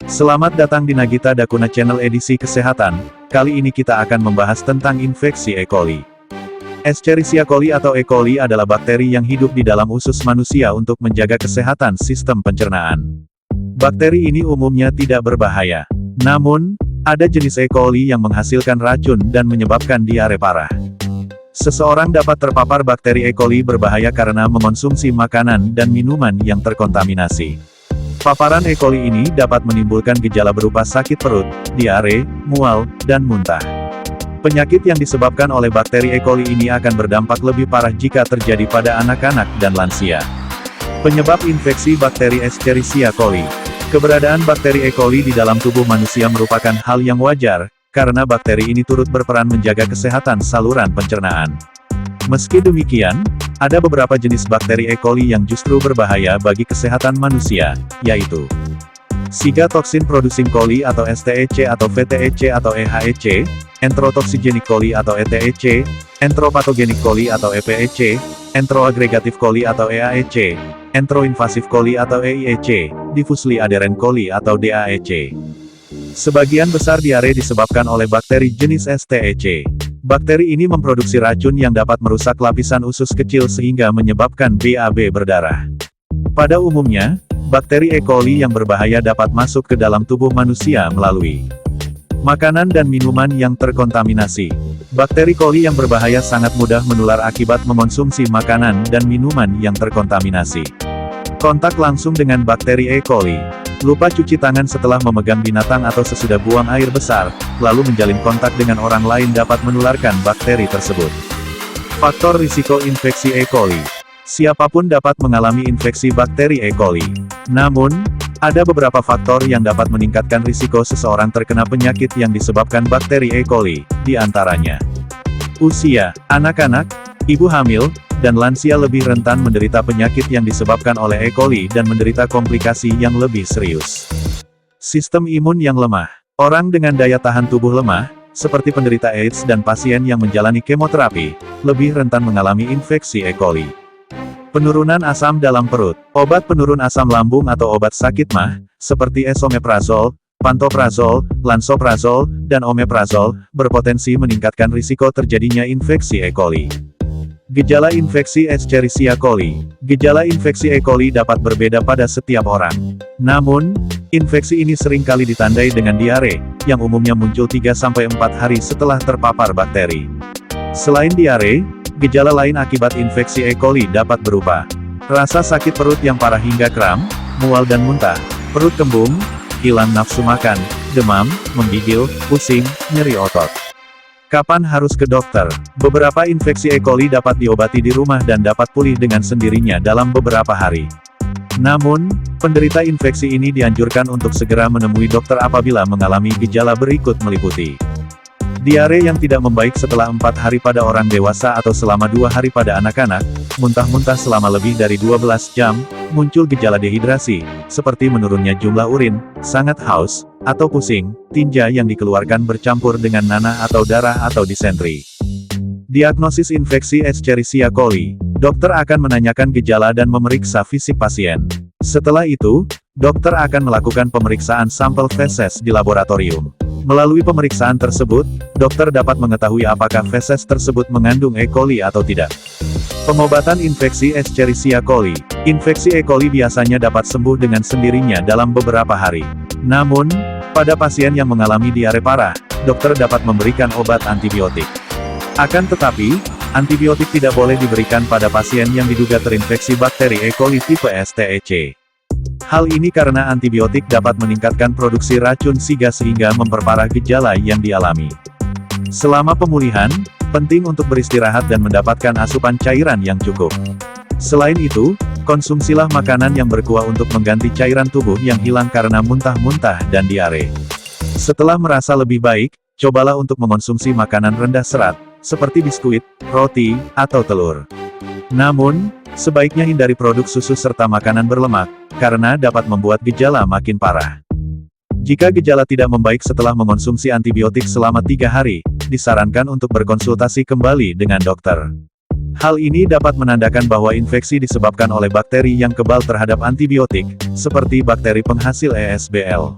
Selamat datang di Nagita Dakuna Channel edisi kesehatan. Kali ini kita akan membahas tentang infeksi E. coli. Escherichia coli atau E. coli adalah bakteri yang hidup di dalam usus manusia untuk menjaga kesehatan sistem pencernaan. Bakteri ini umumnya tidak berbahaya. Namun, ada jenis E. coli yang menghasilkan racun dan menyebabkan diare parah. Seseorang dapat terpapar bakteri E. coli berbahaya karena mengonsumsi makanan dan minuman yang terkontaminasi. Paparan E. coli ini dapat menimbulkan gejala berupa sakit perut, diare, mual, dan muntah. Penyakit yang disebabkan oleh bakteri E. coli ini akan berdampak lebih parah jika terjadi pada anak-anak dan lansia. Penyebab infeksi bakteri Escherichia coli. Keberadaan bakteri E. coli di dalam tubuh manusia merupakan hal yang wajar, karena bakteri ini turut berperan menjaga kesehatan saluran pencernaan. Meski demikian, ada beberapa jenis bakteri E. coli yang justru berbahaya bagi kesehatan manusia, yaitu Cigatoxin producing coli atau STEC atau VTEC atau EHEC, Enterotoxigenic coli atau ETEC, Enteropatogenic coli atau EPEC, Enteroaggregative coli atau EAEC, Enteroinvasive coli atau EIEC, Diffusely adherent coli atau DAEC. Sebagian besar diare disebabkan oleh bakteri jenis STEC. Bakteri ini memproduksi racun yang dapat merusak lapisan usus kecil sehingga menyebabkan BAB berdarah. Pada umumnya, bakteri E. coli yang berbahaya dapat masuk ke dalam tubuh manusia melalui makanan dan minuman yang terkontaminasi. Bakteri coli yang berbahaya sangat mudah menular akibat mengonsumsi makanan dan minuman yang terkontaminasi. Kontak langsung dengan bakteri E. coli. Lupa cuci tangan setelah memegang binatang atau sesudah buang air besar, lalu menjalin kontak dengan orang lain dapat menularkan bakteri tersebut. Faktor risiko infeksi E. coli. Siapapun dapat mengalami infeksi bakteri E. coli. Namun, ada beberapa faktor yang dapat meningkatkan risiko seseorang terkena penyakit yang disebabkan bakteri E. coli, di antaranya usia, anak-anak, ibu hamil, dan lansia lebih rentan menderita penyakit yang disebabkan oleh E. coli dan menderita komplikasi yang lebih serius. Sistem imun yang lemah. Orang dengan daya tahan tubuh lemah, seperti penderita AIDS dan pasien yang menjalani kemoterapi, lebih rentan mengalami infeksi E. coli. Penurunan asam dalam perut. Obat penurun asam lambung atau obat sakit mah, seperti esomeprazol, pantoprazol, lansoprazol, dan omeprazol, berpotensi meningkatkan risiko terjadinya infeksi E. coli. Gejala infeksi Escherichia coli. Gejala infeksi E. coli dapat berbeda pada setiap orang. Namun, infeksi ini seringkali ditandai dengan diare, yang umumnya muncul 3-4 hari setelah terpapar bakteri. Selain diare, gejala lain akibat infeksi E. coli dapat berupa rasa sakit perut yang parah hingga kram, mual dan muntah, perut kembung, hilang nafsu makan, demam, menggigil, pusing, nyeri otot. Kapan harus ke dokter? Beberapa infeksi E. coli dapat diobati di rumah dan dapat pulih dengan sendirinya dalam beberapa hari. Namun, penderita infeksi ini dianjurkan untuk segera menemui dokter apabila mengalami gejala berikut meliputi diare yang tidak membaik setelah 4 hari pada orang dewasa atau selama 2 hari pada anak-anak, muntah-muntah selama lebih dari 12 jam, muncul gejala dehidrasi, seperti menurunnya jumlah urin, sangat haus, atau pusing, tinja yang dikeluarkan bercampur dengan nanah atau darah atau disentri. Diagnosis infeksi Escherichia coli. Dokter akan menanyakan gejala dan memeriksa fisik pasien. Setelah itu, dokter akan melakukan pemeriksaan sampel feses di laboratorium. Melalui pemeriksaan tersebut, dokter dapat mengetahui apakah feses tersebut mengandung E. coli atau tidak. Pengobatan infeksi Escherichia coli. Infeksi E. coli biasanya dapat sembuh dengan sendirinya dalam beberapa hari. Namun, pada pasien yang mengalami diare parah, dokter dapat memberikan obat antibiotik. Akan tetapi, antibiotik tidak boleh diberikan pada pasien yang diduga terinfeksi bakteri E. coli tipe STEC. Hal ini karena antibiotik dapat meningkatkan produksi racun siga sehingga memperparah gejala yang dialami. Selama pemulihan, penting untuk beristirahat dan mendapatkan asupan cairan yang cukup. Selain itu, konsumsilah makanan yang berkuah untuk mengganti cairan tubuh yang hilang karena muntah-muntah dan diare. Setelah merasa lebih baik, cobalah untuk mengonsumsi makanan rendah serat, seperti biskuit, roti, atau telur. Namun, sebaiknya hindari produk susu serta makanan berlemak, karena dapat membuat gejala makin parah. Jika gejala tidak membaik setelah mengonsumsi antibiotik selama 3 hari, disarankan untuk berkonsultasi kembali dengan dokter. Hal ini dapat menandakan bahwa infeksi disebabkan oleh bakteri yang kebal terhadap antibiotik, seperti bakteri penghasil ESBL.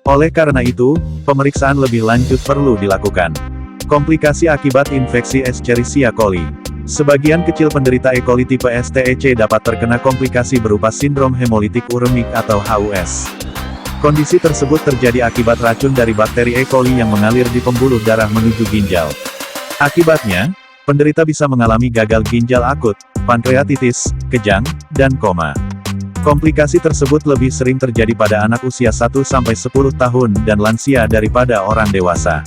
Oleh karena itu, pemeriksaan lebih lanjut perlu dilakukan. Komplikasi akibat infeksi Escherichia coli. Sebagian kecil penderita E. coli tipe STEC dapat terkena komplikasi berupa sindrom hemolitik uremik atau HUS. Kondisi tersebut terjadi akibat racun dari bakteri E. coli yang mengalir di pembuluh darah menuju ginjal. Akibatnya, penderita bisa mengalami gagal ginjal akut, pankreatitis, kejang, dan koma. Komplikasi tersebut lebih sering terjadi pada anak usia 1-10 tahun dan lansia daripada orang dewasa.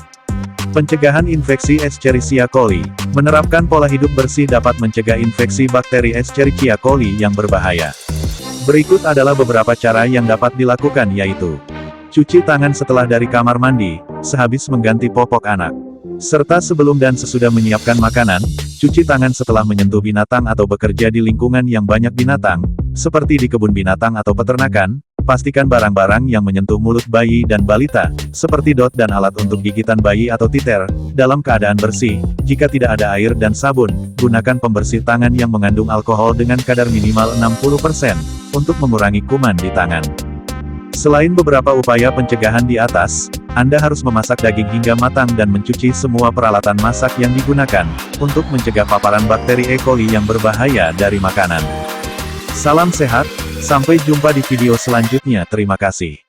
Pencegahan infeksi Escherichia coli. Menerapkan pola hidup bersih dapat mencegah infeksi bakteri Escherichia coli yang berbahaya. Berikut adalah beberapa cara yang dapat dilakukan yaitu: cuci tangan setelah dari kamar mandi, sehabis mengganti popok anak. Serta sebelum dan sesudah menyiapkan makanan, cuci tangan setelah menyentuh binatang atau bekerja di lingkungan yang banyak binatang, seperti di kebun binatang atau peternakan. Pastikan barang-barang yang menyentuh mulut bayi dan balita, seperti dot dan alat untuk gigitan bayi atau titer, dalam keadaan bersih. Jika tidak ada air dan sabun, gunakan pembersih tangan yang mengandung alkohol dengan kadar minimal 60%, untuk mengurangi kuman di tangan. Selain beberapa upaya pencegahan di atas, Anda harus memasak daging hingga matang dan mencuci semua peralatan masak yang digunakan, untuk mencegah paparan bakteri E. coli yang berbahaya dari makanan. Salam sehat, sampai jumpa di video selanjutnya. Terima kasih.